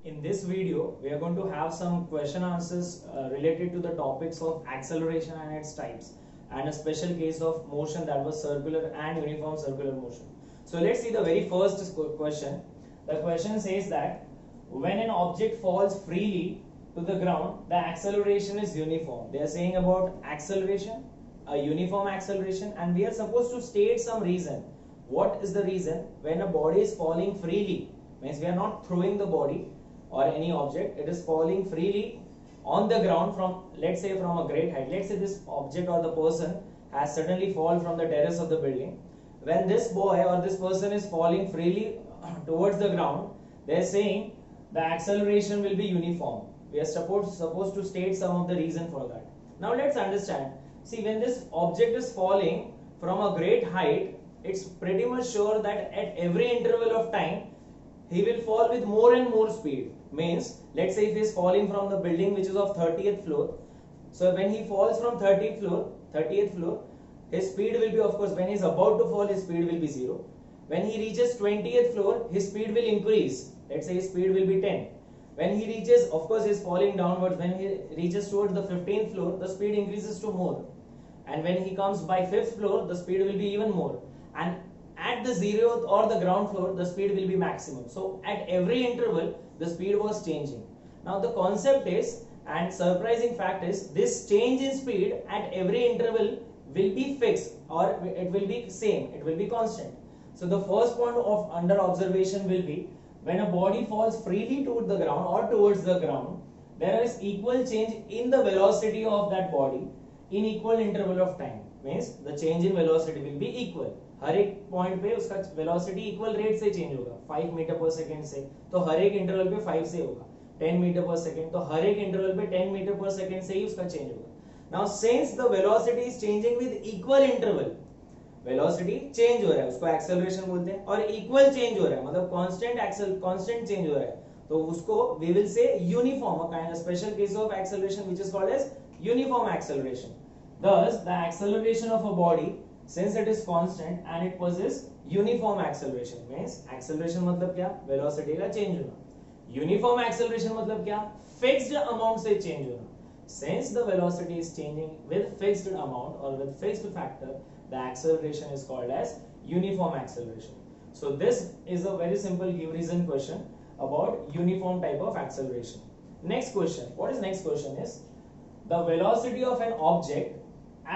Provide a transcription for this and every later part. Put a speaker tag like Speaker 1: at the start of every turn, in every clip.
Speaker 1: In this video, we are going to have some question answers related to the topics of acceleration and its types, and a special case of motion, that was circular and uniform circular motion. So let's see the very first question. The question says that when an object falls freely to the ground, the acceleration is uniform. They are saying about acceleration, a uniform acceleration, and we are supposed to state some reason. What is the reason when a body is falling freely? Means we are not throwing the body or any object, it is falling freely on the ground from, let's say, from a great height. Let's say this object or the person has suddenly fallen from the terrace of the building. When this boy or this person is falling freely towards the ground, they are saying the acceleration will be uniform. We are supposed to state some of the reason for that. Now let's understand. See, when this object is falling from a great height, it's pretty much sure that at every interval of time he will fall with more and more speed. Means, let's say if he is falling from the building which is of 30th floor, so when he falls from 30th floor, his speed will be, of course, when he is about to fall, his speed will be 0. When he reaches 20th floor, his speed will increase. Let's say his speed will be 10. When he reaches, of course, he is falling downwards. When he reaches towards the 15th floor, the speed increases to more. And when he comes by 5th floor, the speed will be even more. And at the 0th or the ground floor, the speed will be maximum. So at every interval, the speed was changing. Now the concept is, and surprising fact is, this change in speed at every interval will be fixed, or it will be same, it will be constant. So the first point of under observation will be, when a body falls freely toward the ground or towards the ground, there is equal change in the velocity of that body in equal interval of time. Means the change in velocity will be equal. हर एक point पे उसका velocity equal rate से change होगा. 5 metre पर second से तो हर एक interval पे 5 से होगा. 10 मीटर पर सेकंड तो हर एक इंटरवल पे 10 मीटर पर सेकंड से ही उसका चेंज होगा. Now since the velocity is changing with equal interval, velocity change हो रहा है, उसको एक्सेलरेशन बोलते हैं, और इक्वल चेंज हो रहा है, मतलब कांस्टेंट चेंज हो रहा है, तो उसको we will say uniform, a kind of special case of acceleration which is called as uniform acceleration. Thus the acceleration of a body, since it is constant and it possesses uniform acceleration, means acceleration मतलब क्या, velocity का change होना. Uniform acceleration मतलब क्या, fixed amount से change होना. Since the velocity is changing with fixed amount or with fixed factor, the acceleration is called as uniform acceleration. So this is a very simple give reason question about uniform type of acceleration. Next question, what is next question is, the velocity of an object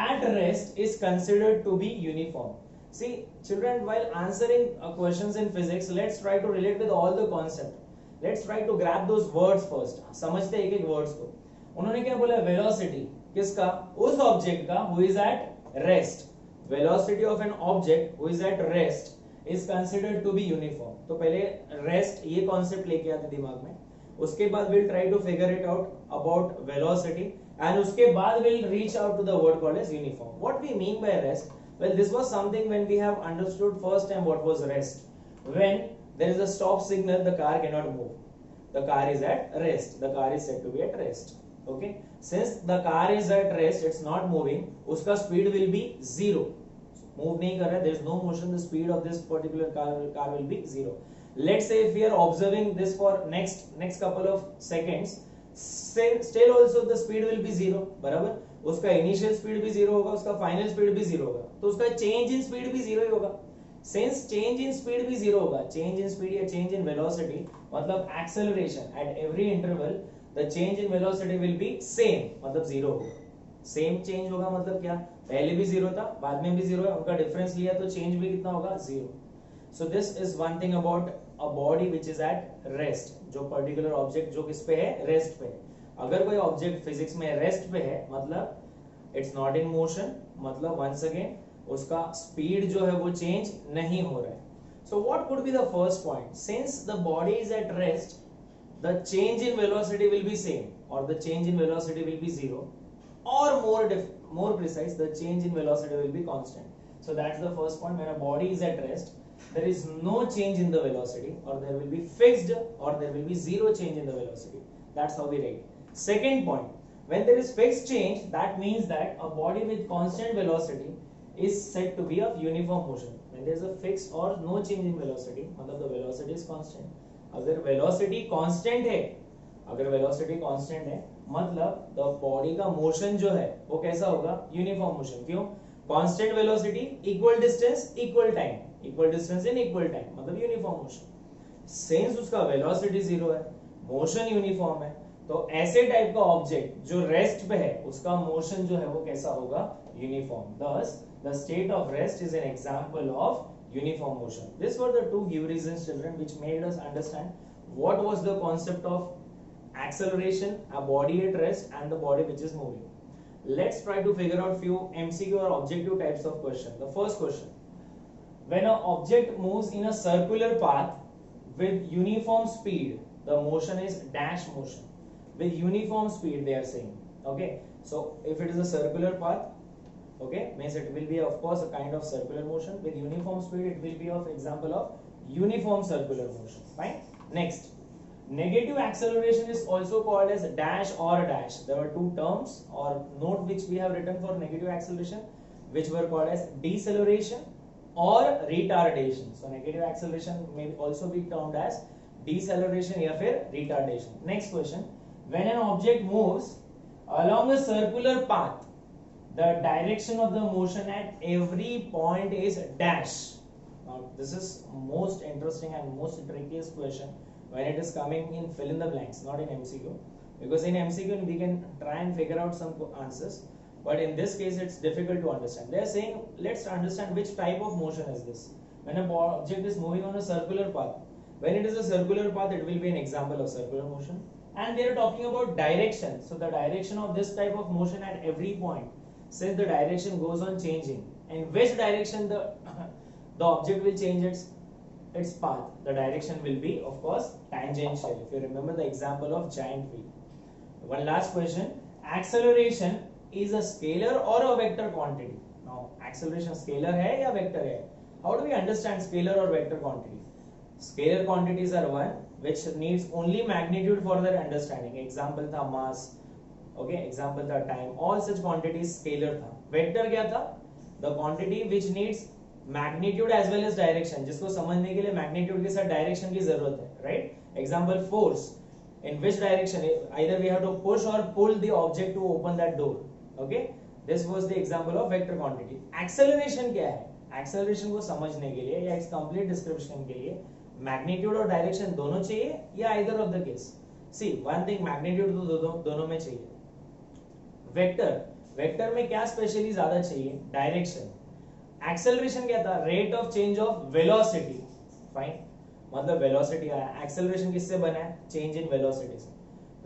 Speaker 1: at rest is considered to be uniform. See children, while answering questions in physics, let's try to relate with all the concept. Let's try to grab those words first. समझते हैं एक-एक words को. उन्होंने क्या बोला, velocity किसका, उस object का who is at rest. Velocity of an object who is at rest is considered to be uniform. तो पहले rest ये concept लेके आते दिमाग में. उसके बाद we'll try to figure it out about velocity, and उसके बाद we'll reach out to the word called as uniform. What we mean by rest? Well, this was something when we have understood first time what was rest. When there is a stop signal, the car cannot move. The car is at rest. The car is said to be at rest. Okay. Since the car is at rest, it's not moving. उसका speed will be 0. Move नहीं कर रहा है. There is no motion. The speed of this particular car will be 0. Let's say if we are observing this for next couple of seconds, still also the speed will be 0. बराबर, उसका initial speed भी 0 होगा, उसका final speed भी 0 होगा, तो उसका change in speed भी 0 ही होगा. सिंस चेंज इन स्पीड भी 0 होगा, चेंज इन स्पीड या चेंज इन वेलोसिटी मतलब acceleration at every interval, the change in velocity will be same, मतलब 0 होगा. सेम चेंज होगा मतलब क्या, पहले भी 0 था, बाद में भी 0 है, उनका डिफरेंस लिया तो चेंज भी कितना होगा, 0. So this is one thing about a body which is at rest. जो particular object जो किस पे है, rest पे है. अगर कोई object physics में rest पे है, मतलब it's not in motion, मतलब once again उसका speed जो है वो change नहीं हो रहा है. So what could be the first point? Since the body is at rest, the change in velocity will be same, or the change in velocity will be 0, or more precise, the change in velocity will be constant. So that's the first point. When a body is at rest, there is no change in the velocity, or there will be fixed, or there will be 0 change in the velocity. That's how we write. Second point, when there is fixed change, that means that a body with constant velocity is said to be of uniform motion. When there is a fixed or no change in velocity, मतलब the velocity is constant, अगर velocity constant है, अगर velocity constant है मतलब the body का motion जो है वो कैसा होगा, यूनिफॉर्म मोशन। क्यों? Constant velocity, equal distance, equal time, equal distance in equal time मतलब यूनिफॉर्म मोशन। सिंस उसका वेलोसिटी जीरो है, मोशन यूनिफॉर्म है, तो ऐसे टाइप का ऑब्जेक्ट जो रेस्ट पे है उसका मोशन जो है वो कैसा होगा, uniform. thus the state of rest is an example of uniform motion. These were the two give reasons, children, which made us understand what was the concept of acceleration, a body at rest, and the body which is moving. Let's try to figure out few MCQ or objective types of question. The first question: when an object moves in a circular path with uniform speed, the motion is dash motion. With uniform speed, they are saying. Okay, so if it is a circular path, okay, means it will be of course a kind of circular motion. With uniform speed, it will be of example of uniform circular motion. Fine. Next, negative acceleration is also called as dash or dash. There were two terms or note which we have written for negative acceleration, which were called as deceleration or retardation. So negative acceleration may also be termed as deceleration या फिर retardation. Next question: when an object moves along a circular path, the direction of the motion at every point is dash. Now this is most interesting and most trickiest question when it is coming in fill in the blanks, not in MCQ, because in MCQ we can try and figure out some answers, but in this case it's difficult to understand. They are saying let's understand which type of motion is this. When a object is moving on a circular path, when it is a circular path, it will be an example of circular motion, and they are talking about direction. So the direction of this type of motion at every point, since the direction goes on changing, in which direction the object will change its path, the direction will be of course tangential, if you remember the example of giant wheel. One last question: acceleration is a scalar or a vector quantity? Now acceleration scalar hai ya vector hai? How do we understand scalar or vector quantity? Scalar quantities are one which needs only magnitude for their understanding. Example tha mass, okay, example था time, all such quantities scalar था. Vector क्या था? The quantity which needs magnitude as well as direction, जिसको समझने के लिए magnitude के साथ direction की जरूरत है, right? Example force, in which direction, either we have to push or pull the object to open that door, okay? This was the example of vector quantity. Acceleration क्या है? Acceleration को समझने के लिए या its complete description के लिए magnitude और direction दोनों चाहिए या either of the case? See, one thing, magnitude तो दोनों में चाहिए. वेक्टर में क्या स्पेशली ज्यादा चाहिए, डायरेक्शन. एक्सेलरेशन क्या था, rate of change of velocity. Fine, मतलब वेलोसिटी आया, एक्सेलरेशन किससे बना है, चेंज इन वेलोसिटी से.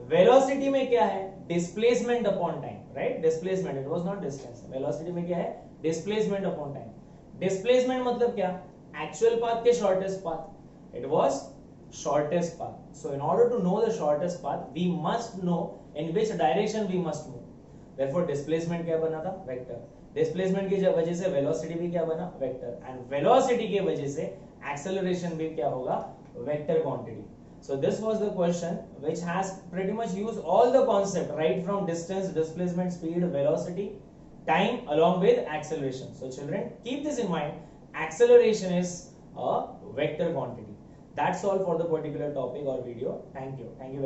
Speaker 1: वेलोसिटी में क्या है, displacement upon time, right? Displacement, it was not distance. Velocity में क्या है, डिस्प्लेसमेंट अपॉन टाइम. डिस्प्लेसमेंट मतलब क्या, एक्चुअल पाथ के shortest path, it was shortest path. So in order to know the shortest path, we must know in which direction we must move. Therefore displacement क्या बना था, vector. Displacement की वजह से velocity भी क्या बना, वेक्टर. एंड वेलोसिटी की वजह से एक्सेलरेशन भी क्या होगा, vector quantity. So this was the question which has pretty much used all the concept right from distance, displacement, speed, velocity, time along with acceleration. So children, keep this in mind. Acceleration is a vector quantity. That's all for the particular topic or video. Thank you. Thank you very much.